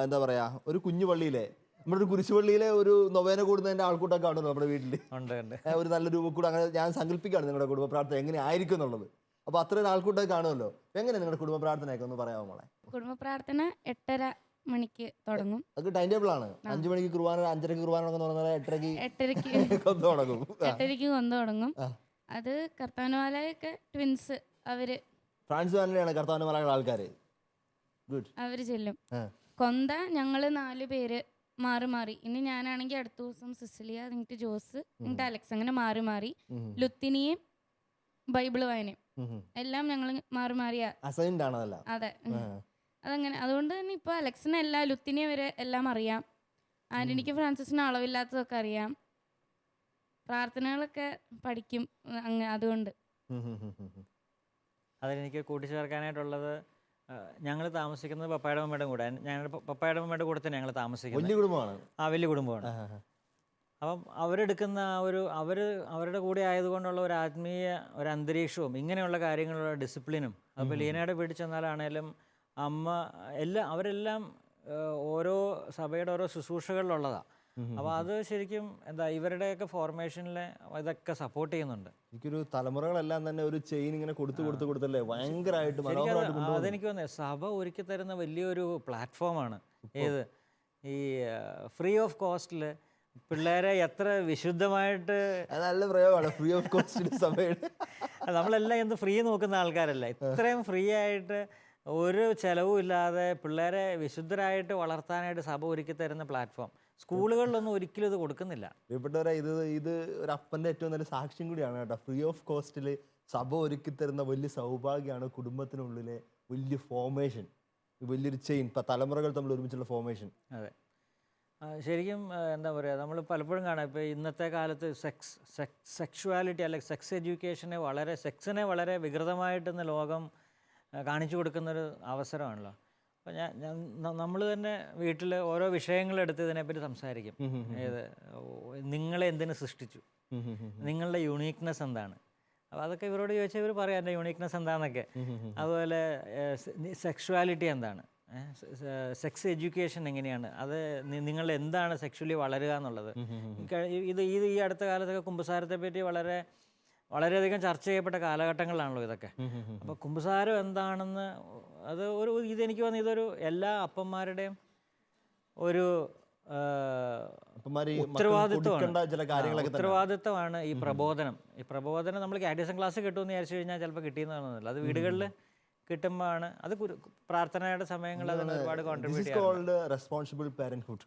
എന്താ പറയുക, ഒരു കുഞ്ഞു പള്ളിയിലെ നമ്മുടെ ഒരു കുരിശുപള്ളിയിലെ ഒരു നൊവേന കൂടുന്നതിൻ്റെ ആൾക്കൂട്ടൊക്കെ കാണുമല്ലോ നമ്മുടെ വീട്ടിൽ. ഒരു നല്ല രൂപക്കൂടെ അങ്ങനെ ഞാൻ സങ്കല്പിക്കുകയാണ് നിങ്ങളുടെ കുടുംബ പ്രാർത്ഥന എങ്ങനെ ആയിരിക്കും എന്നുള്ളത്. അപ്പോൾ അത്ര ഒരു ആൾക്കൂട്ടൊക്കെ കാണുമല്ലോ. എങ്ങനെയാണ് നിങ്ങളുടെ കുടുംബ പ്രാർത്ഥനയൊക്കെ ഒന്ന് പറയാമോ മോളെ? കുടുംബ പ്രാർത്ഥന 8:30 മണിക്ക് തുടങ്ങും. അത് ടൈം ടേബിൾ ആണ്. 5 മണിക്ക് കുർബാന, 5:30 കുർബാന തുടങ്ങും. 8:30ക്ക് കൊന്ത തുടങ്ങും. അത് കർത്താനവാലയൊക്കെ ട്വിൻസ് അവര് ഫ്രാൻസ് ഫാമിലിയാണ് കർത്താനവാലയുടെ ആൾക്കാർ. അവര് ചെല്ലും. കൊന്ത ഞങ്ങള് 4 പേര് മാറി മാറി. ഇനി ഞാനാണെങ്കിൽ അടുത്ത ദിവസം സിസിലിയ, എന്നിട്ട് ജോസ്, എന്നിട്ട് അലക്സ്, അങ്ങനെ മാറി മാറി. ലുത്തിനിയും ബൈബിള് വായനയും എല്ലാം ഞങ്ങൾ മാറി മാറിയാ. അതെ, അതങ്ങനെ. അതുകൊണ്ട് തന്നെ ഇപ്പൊ അലക്സിനെ എല്ലാം, ലുത്തിനിയെ വരെ എല്ലാം അറിയാം. ആന്റണിക്ക് ഫ്രാൻസിസിന് അളവില്ലാത്തതൊക്കെ അറിയാം. പ്രാർത്ഥനകളൊക്കെ പഠിക്കും. അതുകൊണ്ട് അതിലെനിക്ക് കൂട്ടിച്ചേർക്കാനായിട്ടുള്ളത്, ഞങ്ങൾ താമസിക്കുന്നത് പപ്പായുടെ അമ്മയുടെ കൂടെ. ഞങ്ങളുടെ പപ്പായുടെ അമ്മയുടെ കൂടെ തന്നെ ഞങ്ങൾ താമസിക്കുന്നത്. വലിയ കുടുംബമാണ്. വലിയ കുടുംബമാണ്. അപ്പം അവരെടുക്കുന്ന അവരുടെ കൂടെ ആയതുകൊണ്ടുള്ള ഒരു ആത്മീയ ഒരു അന്തരീക്ഷവും ഇങ്ങനെയുള്ള കാര്യങ്ങളുള്ള ഡിസിപ്ലിനും. അപ്പോൾ ലീനയുടെ വീട്ടിൽ ചെന്നാലാണേലും അമ്മ അവരെല്ലാം ഓരോ സഭയുടെ ഓരോ ശുശ്രൂഷകളിലുള്ളതാണ്. അപ്പോൾ അത് ശരിക്കും എന്താ ഇവരുടെയൊക്കെ ഫോർമേഷനിലെ ഇതൊക്കെ സപ്പോർട്ട് ചെയ്യുന്നുണ്ട്. എനിക്കൊരു തലമുറകളെല്ലാം തന്നെ ഒരു ചെയിൻ ഇങ്ങനെ കൊടുത്തല്ലേ ഭയങ്കരമായിട്ട്. അതെനിക്ക് തോന്നുന്നത് സഭ ഒരുക്കി തരുന്ന വലിയൊരു പ്ലാറ്റ്ഫോമാണ്. ഏത് ഈ ഫ്രീ ഓഫ് കോസ്റ്റിൽ പിള്ളേരെ എത്ര വിശുദ്ധമായിട്ട്, നല്ല പ്രയോഗമാണ് ഫ്രീ ഓഫ് കോസ്റ്റ് സഭയുടെ. നമ്മളെല്ലാം എന്ത് ഫ്രീ നോക്കുന്ന ആൾക്കാരല്ല. ഇത്രയും ഫ്രീ ആയിട്ട് ഒരു ചെലവും ഇല്ലാതെ പിള്ളേരെ വിശുദ്ധരായിട്ട് വളർത്താനായിട്ട് സഭ ഒരുക്കി തരുന്ന പ്ലാറ്റ്ഫോം സ്കൂളുകളിലൊന്നും ഒരിക്കലും ഇത് കൊടുക്കുന്നില്ല. പ്രിയപ്പെട്ടവരെ, ഇത് ഒരു അപ്പൻ്റെ ഏറ്റവും നല്ല സാക്ഷ്യം കൂടിയാണ് കേട്ടോ. ഫ്രീ ഓഫ് കോസ്റ്റിൽ സഭ ഒരുക്കി തരുന്ന വലിയ സൗഭാഗ്യമാണ് കുടുംബത്തിനുള്ളിലെ വലിയ ഫോർമേഷൻ, വലിയൊരു ചെയിൻ, തലമുറകൾ തമ്മിൽ ഒരുമിച്ചുള്ള ഫോർമേഷൻ. അതെ, ശരിക്കും എന്താ പറയുക, നമ്മൾ പലപ്പോഴും കാണാം ഇപ്പോൾ ഇന്നത്തെ കാലത്ത് സെക്ഷുവാലിറ്റി അല്ലെങ്കിൽ സെക്സിനെ വളരെ വികൃതമായിട്ടെന്ന് ലോകം കാണിച്ചു കൊടുക്കുന്നൊരു അവസരമാണല്ലോ. അപ്പോൾ നമ്മൾ തന്നെ വീട്ടിൽ ഓരോ വിഷയങ്ങളെടുത്ത് ഇതിനെപ്പറ്റി സംസാരിക്കും. നിങ്ങളെ എന്തിനു സൃഷ്ടിച്ചു, നിങ്ങളുടെ യൂണീക്നെസ് എന്താണ്. അപ്പോൾ അതൊക്കെ ഇവരോട് ചോദിച്ചാൽ ഇവർ പറയാം എൻ്റെ യൂണീക്നെസ് എന്താണെന്നൊക്കെ. അതുപോലെ സെക്ഷുവാലിറ്റി എന്താണ്, സെക്സ് എഡ്യൂക്കേഷൻ എങ്ങനെയാണ്, അത് നിങ്ങൾ എന്താണ് സെക്ഷുവലി വളരുക എന്നുള്ളത്. ഈ അടുത്ത കാലത്തൊക്കെ കുമ്പസാരത്തെ പറ്റി വളരെയധികം ചർച്ച ചെയ്യപ്പെട്ട കാലഘട്ടങ്ങളിലാണല്ലോ ഇതൊക്കെ. അപ്പോൾ കുമ്പസാരം എന്താണെന്ന് ഇതെനിക്ക് തോന്നുന്നു ഇതൊരു എല്ലാ അപ്പന്മാരുടെയും ഒരു ഉത്തരവാദിത്വമാണ്. ഈ പ്രബോധനം നമ്മൾ കാറ്റഗറിസം ക്ലാസ് കിട്ടുമെന്ന് വിചാരിച്ചു കഴിഞ്ഞാൽ ചിലപ്പോൾ കിട്ടിയെന്നല്ല. അത് വീടുകളിൽ കിട്ടുമ്പോഴാണ് അത് പ്രാർത്ഥനയുടെ സമയങ്ങളിൽ അതിന് ഒരുപാട് കോൺട്രിബ്യൂട്ട് ചെയ്യുന്നത്. Responsible parenthood.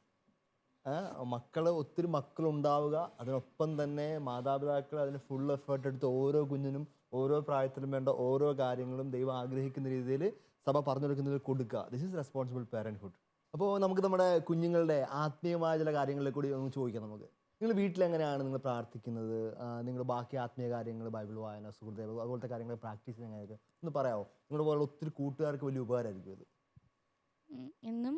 ഒത്തിരി മക്കളുണ്ടാവുക, അതിനൊപ്പം തന്നെ മാതാപിതാക്കൾ അതിന് ഫുൾ എഫേർട്ട് എടുത്ത് ഓരോ കുഞ്ഞിനും ഓരോ പ്രായത്തിലും വേണ്ട ഓരോ കാര്യങ്ങളും ദൈവം ആഗ്രഹിക്കുന്ന രീതിയിൽ സഭ പറഞ്ഞു കൊടുക്കുന്നതിൽ കൊടുക്കുക. This is responsible parenthood. അപ്പോൾ നമുക്ക് നമ്മുടെ കുഞ്ഞുങ്ങളുടെ ആത്മീയമായ ചില കാര്യങ്ങളിൽ കൂടി ഒന്ന് ചോദിക്കാം. നമുക്ക് നിങ്ങൾ വീട്ടിലെങ്ങനെയാണ് നിങ്ങൾ പ്രാർത്ഥിക്കുന്നത്, നിങ്ങൾ ബാക്കി ആത്മീയ കാര്യങ്ങൾ, ബൈബിൾ വായന, സുഹൃത്ത് അതുപോലത്തെ കാര്യങ്ങൾ പ്രാക്ടീസ് ചെയ്യുന്നതൊക്കെ ഒന്ന് പറയാമോ? നിങ്ങളുടെ പോലെ ഒത്തിരി കൂട്ടുകാർക്ക് വലിയ ഉപകാരമായിരിക്കും ഇത്. എന്നും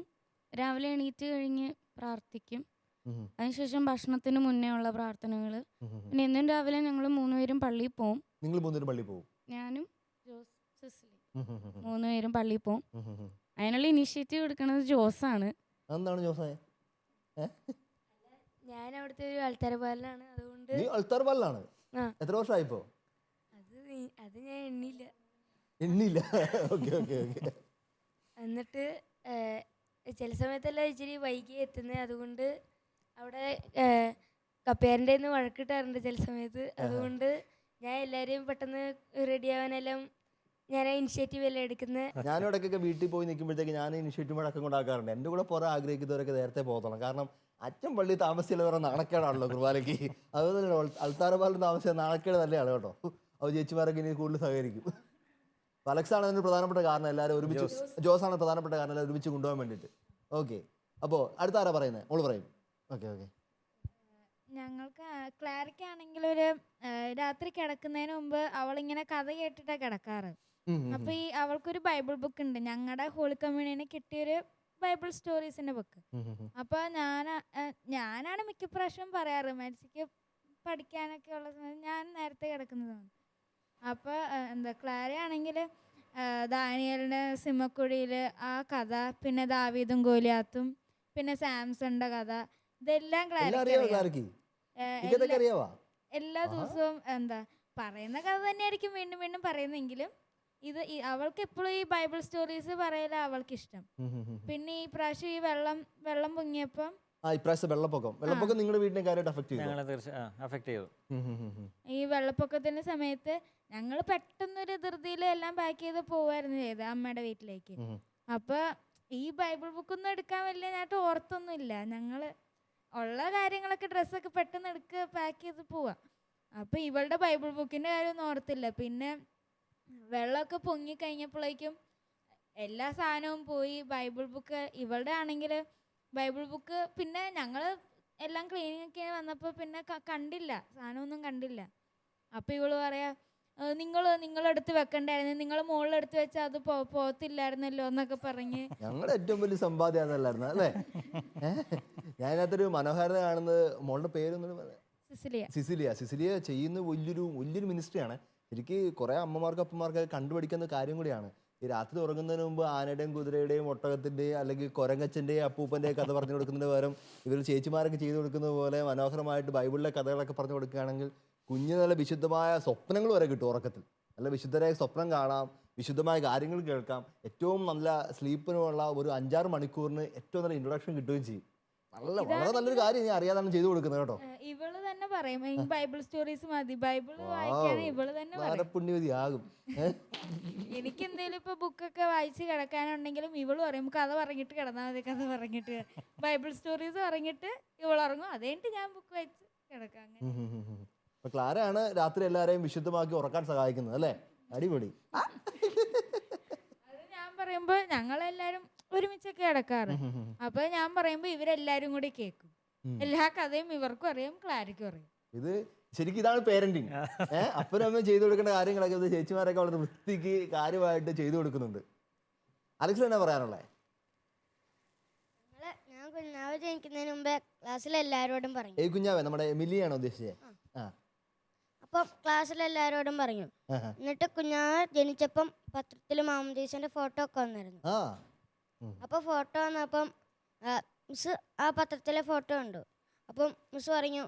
രാവിലെ എണീറ്റ് കഴിഞ്ഞ് പ്രാർത്ഥിക്കും. അതിനുശേഷം ഭക്ഷണത്തിന് മുന്നേ ഉള്ള പ്രാർത്ഥനകൾ. പിന്നെ എന്നും രാവിലെ ഞങ്ങൾ 3 പേരും പള്ളിയിൽ പോവും. നിങ്ങൾ 3 പേരും പള്ളിയിൽ പോകും? ഞാനും ജോസ്, സിസിലി 3 പേരും പള്ളിയിൽ പോവും. അതിനുള്ള ഇനിഷ്യേറ്റീവ് എടുക്കുന്നത് ജോസാണ്. എന്താണ് ജോസേ? ഞാൻ അവിടുത്തെ ഒരു അൾത്താരപാലനാണ്. അതുകൊണ്ട് നീ അൾത്താരപാലനാണ്? എത്ര വർഷമായിപ്പോ? അത് ഞാൻ എണ്ണില്ല. ഓക്കെ. എന്നിട്ട് ചില സമയത്തെല്ലാം ഇച്ചിരി വൈകി എത്തുന്നത്. അതുകൊണ്ട് അവിടെ കപ്പയാറിൻ്റെ നിന്ന് വഴക്കിട്ടാറുണ്ട് ചില സമയത്ത്. അതുകൊണ്ട് ഞാൻ എല്ലാവരെയും പെട്ടെന്ന് റെഡിയാവാനെല്ലാം ഞാൻ ഇനിഷ്യേറ്റീവ് എല്ലാം എടുക്കുന്നത്. ഞാനും ഇടയ്ക്കൊക്കെ വീട്ടിൽ പോയി നിൽക്കുമ്പോഴത്തേക്ക് ഞാൻ ഇനിഷ്യേറ്റീവ് അടക്കം കൊണ്ടാക്കാറുണ്ട്. എൻ്റെ കൂടെ പുറം ആഗ്രഹിക്കുന്നവരൊക്കെ നേരത്തെ പോകണം. കാരണം അച്ഛൻ പള്ളി താമസിച്ചില്ല വേറെ നാണക്കേടാണല്ലോ കുർബാനയ്ക്ക്. അതുപോലെ അൾത്താരപാലം താമസിച്ച നാണക്കേട് തന്നെയാണ് കേട്ടോ. അത് ചേച്ചിമാരൊക്കെ ഇനി കൂടുതൽ സഹകരിക്കും. അലക്സാണ് അതിന് പ്രധാനപ്പെട്ട കാരണം. എല്ലാവരും ഒരുമിച്ച്, ജോസാണ് പ്രധാനപ്പെട്ട കാരണം എല്ലാവരും ഒരുമിച്ച് കൊണ്ടുപോകാൻ വേണ്ടിയിട്ട്. ഓക്കെ, അപ്പോൾ അടുത്ത ആരാ പറയുന്നത്? ഓള് പറയും. ഓക്കെ. ഞങ്ങൾക്ക് ക്ലാരിക്കാണെങ്കിൽ ഒരു രാത്രി കിടക്കുന്നതിന് മുമ്പ് അവളിങ്ങനെ കഥ കേട്ടിട്ടാണ് കിടക്കാറ്. അപ്പോൾ ഈ അവൾക്കൊരു ബൈബിൾ ബുക്ക് ഉണ്ട്, ഞങ്ങളുടെ ഹോളി കമ്മ്യൂണിന് കിട്ടിയൊരു ബൈബിൾ സ്റ്റോറീസിൻ്റെ ബുക്ക്. അപ്പോൾ ഞാനാണ് മിക്ക പ്രാവശ്യം പറയാറ് മെൽസിക്ക് പഠിക്കാനൊക്കെ ഉള്ള സമയം ഞാൻ നേരത്തെ കിടക്കുന്നതാണ്. അപ്പോൾ ക്ലാരയാണെങ്കിൽ ദാനിയേലിൻ്റെ സിംഹക്കുഴിയിൽ ആ കഥ, പിന്നെ ദാവീദും ഗോലിയാത്തും, പിന്നെ സാംസന്റെ കഥ, ഇതെല്ലാം എല്ലാ ദിവസവും പറയുന്ന കഥ തന്നെയായിരിക്കും വീണ്ടും വീണ്ടും പറയുന്നെങ്കിലും ഇത് അവൾക്ക് എപ്പോഴും ഈ ബൈബിൾ സ്റ്റോറീസ് പറയല അവൾക്ക് ഇഷ്ടം. പിന്നെ ഈ പ്രാവശ്യം ഈ വെള്ളം പൊങ്ങിയപ്പം വെള്ളപ്പൊക്കം നിങ്ങളുടെ വീടിനെ കാര്യമായിട്ട് അഫക്ട് ചെയ്തു. ഈ വെള്ളപ്പൊക്കത്തിന്റെ സമയത്ത് ഞങ്ങൾ പെട്ടെന്നൊരു ധൃതിയിൽ എല്ലാം പാക്ക് ചെയ്ത് പോവായിരുന്നു ചെയ്തത് അമ്മയുടെ വീട്ടിലേക്ക്. അപ്പൊ ഈ ബൈബിൾ ബുക്കൊന്നും എടുക്കാൻ വലിയ നേട്ടം ഓർത്തൊന്നുമില്ല. ഞങ്ങൾ ഉള്ള കാര്യങ്ങളൊക്കെ ഡ്രസ്സൊക്കെ പെട്ടെന്ന് പാക്ക് ചെയ്ത് പോവാം. അപ്പോൾ ഇവളുടെ ബൈബിൾ ബുക്കിൻ്റെ കാര്യമൊന്നും ഓർത്തില്ല. പിന്നെ വെള്ളമൊക്കെ പൊങ്ങി കഴിഞ്ഞപ്പോഴേക്കും എല്ലാ സാധനവും പോയി. ബൈബിൾ ബുക്ക് ഇവളുടെ ആണെങ്കിൽ ബൈബിൾ ബുക്ക് പിന്നെ ഞങ്ങൾ എല്ലാം ക്ലീനിങ് ഒക്കെ വന്നപ്പോൾ പിന്നെ കണ്ടില്ല, സാധനമൊന്നും കണ്ടില്ല. അപ്പോൾ ഇവള് പറയാ, നിങ്ങളെടുത്ത് വെക്കണ്ടായിരുന്നു, നിങ്ങൾ മുകളിലെടുത്ത് വെച്ചാൽ അത് പോകത്തില്ലായിരുന്നല്ലോ എന്നൊക്കെ പറഞ്ഞ്. ഞങ്ങളുടെ ഏറ്റവും വലിയ സമ്പാദ്യമല്ലായിരുന്നു അല്ലേ? ഞാനതിനകത്തൊരു മനോഹാരിത കാണുന്നത്, മോളുടെ പേരൊന്നും സിസിലിയ ചെയ്യുന്ന വലിയൊരു മിനിസ്ട്രിയാണ്. ശരിക്ക് കുറെ അമ്മമാർക്കും അപ്പന്മാർക്കൊക്കെ കണ്ടുപിടിക്കുന്ന കാര്യം കൂടിയാണ്. ഈ രാത്രി ഉറങ്ങുന്നതിന് മുമ്പ് ആനയുടെയും കുതിരയുടെയും ഒട്ടകത്തിന്റെയും അല്ലെങ്കിൽ കൊരങ്ങച്ചന്റെയും അപ്പൂപ്പന്റെയും കഥ പറഞ്ഞു കൊടുക്കുന്നതിന് പകരം ഇവർ ചേച്ചിമാരൊക്കെ ചെയ്തു കൊടുക്കുന്നത് പോലെ മനോഹരമായിട്ട് ബൈബിളിലെ കഥകളൊക്കെ പറഞ്ഞു കൊടുക്കുകയാണെങ്കിൽ കുഞ്ഞ് നല്ല വിശുദ്ധമായ സ്വപ്നങ്ങൾ വരെ കിട്ടും ഉറക്കത്തിൽ. നല്ല വിശുദ്ധരായ സ്വപ്നം കാണാം, വിശുദ്ധമായ കാര്യങ്ങൾ കേൾക്കാം. ഏറ്റവും നല്ല സ്ലീപ്പിനുള്ള ഒരു 5-6 മണിക്കൂറിന് ഏറ്റവും നല്ല ഇൻട്രൊഡക്ഷൻ കിട്ടുകയും ചെയ്യും. വളരെ നല്ലൊരു കാര്യം ഞാൻ അറിയാതാണ് ചെയ്തു കൊടുക്കുന്നത് കേട്ടോ. ഇവള് തന്നെ പറയും ബൈബിൾ സ്റ്റോറീസ് മതി, ബൈബിൾ വായിക്കാൻ ഇവള് തന്നെ പറയും. പുണ്യവതിയാകും. എനിക്ക് എന്തെങ്കിലും ഇപ്പൊ ബുക്കൊക്കെ വായിച്ച് കിടക്കാനുണ്ടെങ്കിലും ഇവള് പറയും കഥ പറഞ്ഞിട്ട് കിടന്നാൽ മതി, കഥ പറഞ്ഞിട്ട് ബൈബിൾ സ്റ്റോറീസ് പറഞ്ഞിട്ട് ഇവളുറങ്ങും, അതേണ്ടിട്ട് ഞാൻ ബുക്ക് വായിച്ച് കിടക്കാം. അപ്പൊ ക്ലാരയാണ് രാത്രി എല്ലാരെയും വിശുദ്ധമാക്കി ഉറക്കാൻ സഹായിക്കുന്നത് അല്ലേ? അടിപൊളി. അത് ഞാൻ പറയുമ്പോ ഞങ്ങളെല്ലാരും ഒരുമിച്ചൊക്കെ കിടക്കാറ്. അപ്പൊ ഞാൻ പറയുമ്പോ ഇവരെല്ലാരും കൂടി കേൾക്കും. എല്ലാ കഥയും ഇവർക്കും അറിയാം, ക്ലാരിക്കും അറിയാം. ഇത് ശരിക്കും ഇതാണ് പേരന്റിങ്. അപ്പനും അമ്മയും ചെയ്തു കൊടുക്കേണ്ട കാര്യങ്ങളൊക്കെ ചേച്ചിമാരൊക്കെ വളരെ വൃത്തിക്ക് കാര്യമായിട്ട് ചെയ്തു കൊടുക്കുന്നുണ്ട്. അലക്സ് എന്നാ പറയാനുള്ളത്? ഞാൻ കുഞ്ഞാവ് ജനിക്കുന്നതിന് മുമ്പേ ക്ലാസ്സിൽ എല്ലാവരോടും പറഞ്ഞു. കുഞ്ഞാവേ നമ്മുടെ മില്ലിയാണോ ഉദ്ദേശിച്ചത്? അപ്പൊ ക്ലാസ്സിലെല്ലാരോടും പറഞ്ഞു. എന്നിട്ട് കുഞ്ഞാവ് ജനിച്ചപ്പം പത്രത്തില് മാമദീസന്റെ ഫോട്ടോ ഒക്കെ വന്നിരുന്നു. അപ്പൊ ഫോട്ടോ വന്നപ്പം മിസ് ആ പത്രത്തിലെ ഫോട്ടോ ഉണ്ട്. അപ്പം മിസ് പറഞ്ഞു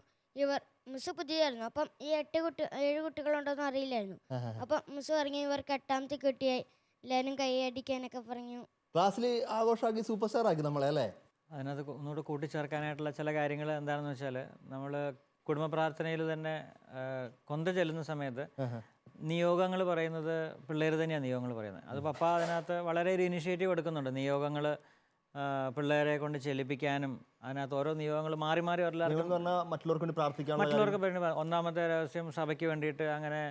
മിസ് പുതിയതായിരുന്നു. അപ്പം ഈ 7 കുട്ടികളുണ്ടോന്ന് അറിയില്ലായിരുന്നു. അപ്പം മിസ് പറഞ്ഞു ഇവർക്ക് 8ാമത്തെ കുട്ടിയായി, എല്ലാവരും കൈയടിക്കാനൊക്കെ പറഞ്ഞു. ക്ലാസ്സിൽ ആഘോഷമാക്കി സൂപ്പർ സ്റ്റാർ ആക്കി നമ്മളെ അല്ലേ? അതിനകത്ത് ഒന്നുകൂടെ കൂട്ടിച്ചേർക്കാനായിട്ടുള്ള ചില കാര്യങ്ങൾ എന്താണെന്ന് വെച്ചാൽ, നമ്മൾ കുടുംബ പ്രാർത്ഥനയിൽ തന്നെ കൊന്ത ചെല്ലുന്ന സമയത്ത് നിയോഗങ്ങൾ പറയുന്നത് പിള്ളേർ തന്നെയാണ് നിയോഗങ്ങൾ പറയുന്നത്. അത് പപ്പ അതിനകത്ത് വളരെ ഒരു ഇനിഷ്യേറ്റീവ് എടുക്കുന്നുണ്ട്. നിയോഗങ്ങൾ പിള്ളേരെ കൊണ്ട് ചെല്ലിപ്പിക്കാനും അതിനകത്ത് ഓരോ നിയോഗങ്ങൾ മാറി മാറി മറ്റുള്ളവർക്ക് വേണ്ടി. ഒന്നാമത്തെ രഹസ്യം സഭയ്ക്ക് വേണ്ടിയിട്ട്, അങ്ങനെ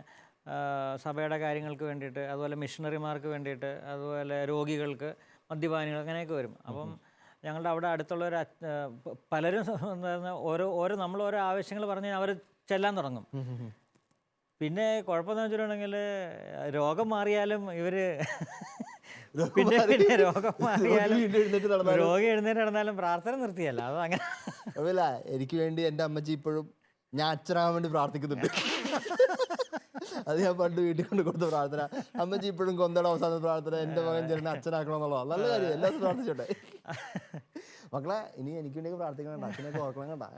സഭയുടെ കാര്യങ്ങൾക്ക് വേണ്ടിയിട്ട്, അതുപോലെ മിഷണറിമാർക്ക് വേണ്ടിയിട്ട്, അതുപോലെ രോഗികൾക്ക്, മദ്യപാനികൾ, അങ്ങനെയൊക്കെ വരും. അപ്പം ഞങ്ങളുടെ അവിടെ അടുത്തുള്ള പലരും നമ്മൾ ഓരോ ആവശ്യങ്ങൾ പറഞ്ഞ് അവർ ചെല്ലാൻ തുടങ്ങും. പിന്നെ കുഴപ്പമെന്ന് വെച്ചിട്ടുണ്ടെങ്കിൽ രോഗം മാറിയാലും ഇവര് പിന്നെ രോഗം മാറിയാലും രോഗം എഴുന്നേറ്റ് നടന്നാലും പ്രാർത്ഥന നിർത്തിയല്ല. അത് അങ്ങനെ എനിക്ക് വേണ്ടി എൻ്റെ അമ്മച്ചി ഇപ്പോഴും ഞാൻ അച്ഛനാകാൻ വേണ്ടി പ്രാർത്ഥിക്കുന്നുണ്ട്. അത് ഞാൻ പണ്ട് വീട്ടിൽ കൊണ്ട് കൊടുത്ത പ്രാർത്ഥന. അമ്മച്ചി ഇപ്പോഴും കൊന്തയുടെ അവസാന പ്രാർത്ഥന എൻ്റെ മകൻ ചേർന്ന് അച്ഛനാക്കണമെന്നുള്ളതാണ്. നല്ല കാര്യം, എല്ലാവരും പ്രാർത്ഥിച്ചോട്ടെ. മക്കളെ ഇനി എനിക്ക് വേണ്ടി പ്രാർത്ഥിക്കണം, അച്ഛനൊക്കെ ഓർക്കണം കേട്ടാ.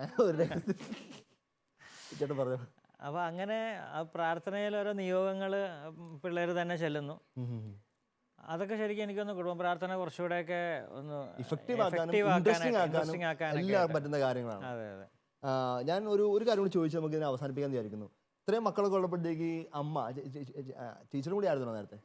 ചേട്ടൻ പറഞ്ഞു. അപ്പോൾ അങ്ങനെ ആ പ്രാർത്ഥനയിൽ ഓരോ നിയോഗങ്ങൾ പിള്ളേർ തന്നെ ചെല്ലുന്നു. അതൊക്കെ ശരിക്കും എനിക്കൊന്ന് കുടുംബ പ്രാർത്ഥന കുറച്ചുകൂടെയൊക്കെ ഒന്ന് ഇഫക്റ്റീവ് ആക്കാനും പറ്റുന്ന കാര്യങ്ങളാണ്. അതെ അതെ. ഞാൻ ഒരു കാര്യം കൂടി ചോദിച്ച് നമുക്ക് ഇതിനെ അവസാനിപ്പിക്കാൻ വിചാരിക്കുന്നു. ഇത്രയും മക്കളൊക്കെ ഉള്ളപ്പോഴത്തേക്ക് അമ്മ ടീച്ചറും കൂടി ആയിരുന്നു നേരത്തെ.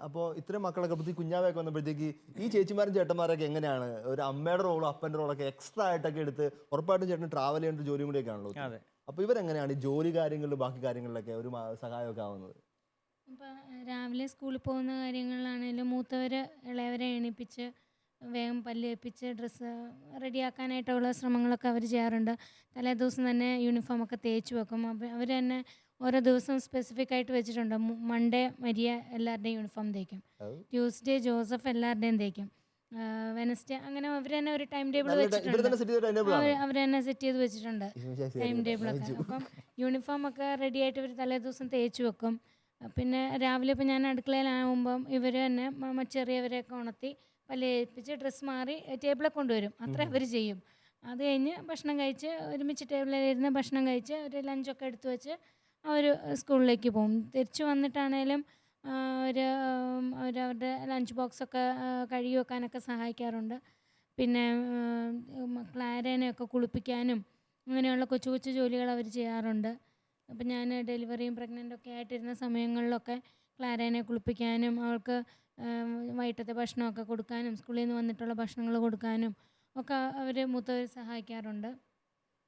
അപ്പോൾ ഇത്രയും മക്കളൊക്കെ കുഞ്ഞാവൊക്കെ വന്നപ്പോഴത്തേക്ക് ഈ ചേച്ചിമാരും ചേട്ടന്മാരൊക്കെ എങ്ങനെയാണ് ഒരു അമ്മയുടെ റോളും അപ്പൻ്റെ റോളൊക്കെ എക്സ്ട്രാ ആയിട്ടൊക്കെ എടുത്ത്, ഉറപ്പായിട്ടും ചേട്ടൻ ട്രാവൽ ചെയ്യേണ്ട ജോലിയും കൂടിയൊക്കെ ആണല്ലോ. അപ്പോൾ ഇവരെങ്ങനെയാണ് ഈ ജോലി കാര്യങ്ങളിലും ബാക്കി കാര്യങ്ങളിലൊക്കെ ഒരു സഹായമൊക്കെ ആവുന്നത്? ഇപ്പം രാവിലെ സ്കൂളിൽ പോകുന്ന കാര്യങ്ങളിലാണെങ്കിലും മൂത്തവർ ഇളയവരെ എണീപ്പിച്ച് വേഗം പല്ല് തേപ്പിച്ച് ഡ്രസ്സ് റെഡിയാക്കാനായിട്ടുള്ള ശ്രമങ്ങളൊക്കെ അവർ ചെയ്യാറുണ്ട്. തലേ ദിവസം തന്നെ യൂണിഫോമൊക്കെ തേച്ച് വെക്കും. അപ്പോൾ അവർ തന്നെ ഓരോ ദിവസം സ്പെസിഫിക് ആയിട്ട് വെച്ചിട്ടുണ്ട്. മൺഡേ മരിയ എല്ലാവരുടെയും യൂണിഫോം തേക്കും, ട്യൂസ്ഡേ ജോസഫ് എല്ലാവരുടെയും തേക്കും, വെനസ്ഡേ അങ്ങനെ അവർ തന്നെ ഒരു ടൈം ടേബിൾ വെച്ചിട്ടുണ്ട്. അവർ തന്നെ സെറ്റ് ചെയ്ത് വെച്ചിട്ടുണ്ട് ടൈം ടേബിളൊക്കെ. അപ്പം യൂണിഫോമൊക്കെ റെഡി ആയിട്ട് ഇവർ തലേ ദിവസം തേച്ച് വെക്കും. പിന്നെ രാവിലെ ഇപ്പം ഞാൻ അടുക്കളയിലാവുമ്പം ഇവർ തന്നെ ചെറിയവരെയൊക്കെ ഉണർത്തി പല്ല് തേപ്പിച്ച് ഡ്രസ്സ് മാറി ടേബിളിൽ കൊണ്ടുവരും. അത്ര അവർ ചെയ്യും. അത് കഴിഞ്ഞ് ഭക്ഷണം കഴിച്ച് ഒരുമിച്ച് ടേബിളിലിരുന്ന് ഭക്ഷണം കഴിച്ച് ഒരു ലഞ്ചൊക്കെ എടുത്തു വെച്ച് അവർ സ്കൂളിലേക്ക് പോകും. തിരിച്ചു വന്നിട്ടാണേലും അവരവരുടെ ലഞ്ച് ബോക്സൊക്കെ കഴുകി വെക്കാനൊക്കെ സഹായിക്കാറുണ്ട്. പിന്നെ ക്ലാരേനെയൊക്കെ കുളിപ്പിക്കാനും അങ്ങനെയുള്ള കൊച്ചു കൊച്ചു ജോലികൾ അവർ ചെയ്യാറുണ്ട്. അപ്പം ഞാൻ ഡെലിവറിയും പ്രഗ്നൻ്റൊക്കെ ആയിട്ടിരുന്ന സമയങ്ങളിലൊക്കെ ക്ലാരേനെ കുളിപ്പിക്കാനും അവൾക്ക് വൈകിട്ടത്തെ ഭക്ഷണമൊക്കെ കൊടുക്കാനും സ്കൂളിൽ നിന്ന് വന്നിട്ടുള്ള ഭക്ഷണങ്ങൾ കൊടുക്കാനും ഒക്കെ അവർ മൂത്തവർ സഹായിക്കാറുണ്ട്.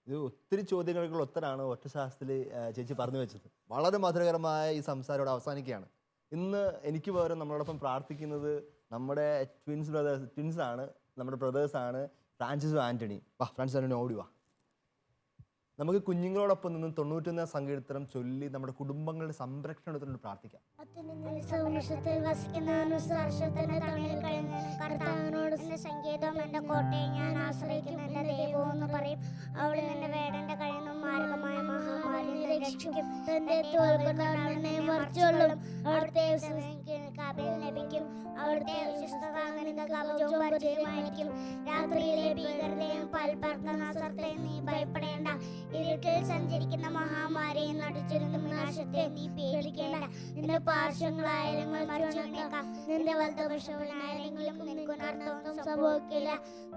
ഇത് ഒത്തിരി ചോദ്യങ്ങൾക്കുള്ള ഉത്തരമാണ് ഒറ്റ ശ്വാസത്തിൽ ചേച്ചി പറഞ്ഞു വെച്ചത്. വളരെ മധുരകരമായ ഈ സംസാരം ഇവിടെ അവസാനിക്കുകയാണ്. ഇന്ന് എനിക്ക് പകരം നമ്മളോടൊപ്പം പ്രാർത്ഥിക്കുന്നത് നമ്മുടെ ട്വിൻസാണ്, നമ്മുടെ ബ്രദേഴ്സാണ് ഫ്രാൻസിസും ആൻ്റണി. ഫ്രാൻസിസ് ആൻ്റണി ഓടി വാ. നമുക്ക് കുഞ്ഞുങ്ങളോടൊപ്പം നിന്ന് 91 സങ്കീർത്തനം ചൊല്ലി നമ്മുടെ കുടുംബങ്ങളുടെ സംരക്ഷണത്തിന് പ്രാർത്ഥിക്കാം. സംഗീതം എന്റെ കോട്ടയെ ഞാൻ ആശ്രയിക്കും, എന്റെ ദൈവം എന്ന് പറയും. അവൾ നിന്റെ വേടന്റെ കഴിയുന്ന മാരകമായ മഹാമാരിയെ രക്ഷിക്കും. തന്റെ തോൽക്കൊള്ളും അവിടുത്തെ ലഭിക്കും. അവിടുത്തെ കവചവും പരിചയമായിരിക്കും. രാത്രിയിലെ ഭീകരതയും പൽപ്പർക്കുന്ന അസർത്തെ നീ ഭയപ്പെടേണ്ട. ഇരുട്ടിൽ സഞ്ചരിക്കുന്ന മഹാമാരിയെ നടിച്ചിരുന്ന നാശത്തെ നീ പേടിക്കേണ്ട. നിന്റെ പാർശ്വങ്ങളായാലും നിന്റെ വലതുപക്ഷങ്ങളായാലെങ്കിലും നിനക്ക് അർത്ഥമൊന്നും സംഭവിക്കില്ല.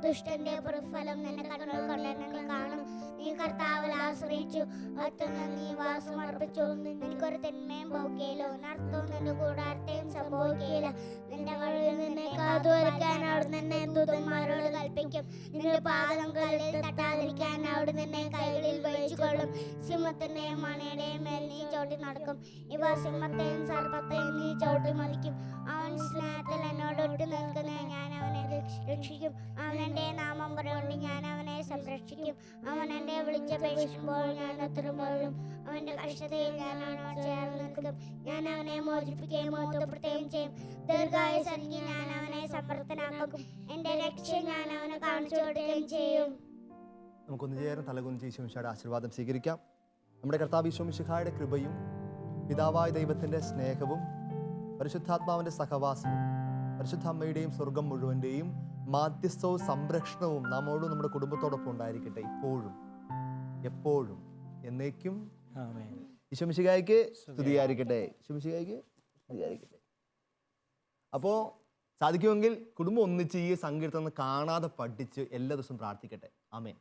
ദുഷ്ടന്റെ പ്രതിഫലം നിന്റെ കണ്ണുകൾ കൊണ്ടെന്നെ കാണും. നീ കർത്താവിൽ ആശ്രയിച്ചു, അത്തുനിന്ന് നീ വാസമർപ്പിച്ചു. നിനക്കൊരു തിന്മയും പോവുകയില്ല, ഒരർത്ഥവും നിന്റെ കൂടാരത്തെയും സംഭവിക്കുകയില്ല. നിന്റെ വഴിയിൽ നിന്നെ കാത്തുവരയ്ക്കാൻ അവിടെ നിന്നെ ദൂതന്മാരോട് കൽപ്പിക്കും. നിന്റെ പാദങ്ങളിൽ തട്ടാതിരിക്കാൻ അവിടെ നിന്നെ കൈകളിൽ വഹിച്ചുകൊള്ളും. സിംഹത്തിന്റെയും മണിയുടെയും മേൽ നീ ചവിട്ടി നടക്കും. ഇവ സിംഹത്തെയും സർപ്പത്തെയും നീ ചവിട്ടി മതിക്കും. അവൻ സ്നേഹത്തിൽ എന്നോട് ഒട്ടി നിൽക്കുന്ന ഞാൻ അവനെ രക്ഷിക്കും. അവൻ എൻ്റെ നാമം പറയുകൊണ്ട് ഞാൻ അവനെ സംരക്ഷിക്കും. അവൻ എന്നെ വിളിച്ചപേക്ഷിക്കുമ്പോൾ ഞാൻ ഉത്തരമരുളും. അവന്റെ കഷ്ടതയിൽ ഞാൻ അവനോട് ചേർന്ന് നിൽക്കും. ഞാൻ അവനെ മോചിപ്പിക്കുകയും മോചിപ്പിക്കുകയും ചെയ്യും. ദീർഘായുസ്സ് നൽകി ഞാൻ അവനെ സമൃദ്ധനാക്കും. എൻ്റെ രക്ഷ ഞാൻ അവന് കാണിച്ചു കൊടുക്കുകയും ചെയ്യും. നമുക്കൊന്ന് ചേർന്ന് തലകുനിച്ച് ഈശോ മിശിഹായുടെ ആശീർവാദം സ്വീകരിക്കാം. നമ്മുടെ കർത്താവ് ഈശോ മിശിഹായുടെ കൃപയും പിതാവായ ദൈവത്തിൻ്റെ സ്നേഹവും പരിശുദ്ധാത്മാവിൻ്റെ സഹവാസവും പരിശുദ്ധ അമ്മയുടെയും സ്വർഗം മുഴുവൻ്റെയും മാധ്യസ്ഥവും സംരക്ഷണവും നമ്മോടും നമ്മുടെ കുടുംബത്തോടൊപ്പം ഉണ്ടായിരിക്കട്ടെ, ഇപ്പോഴും എപ്പോഴും എന്നേക്കും. ഈശോ മിശിഹായ്ക്ക് സ്തുതിയായിരിക്കട്ടെ. ഈശോ മിശിഹായ്ക്ക് സ്തുതിയായിരിക്കട്ടെ. അപ്പോൾ സാധിക്കുമെങ്കിൽ കുടുംബം ഒന്നിച്ച് ഈ സങ്കീർത്തനം കാണാതെ പഠിച്ച് എല്ലാ ദിവസവും പ്രാർത്ഥിക്കട്ടെ. ആമേൻ.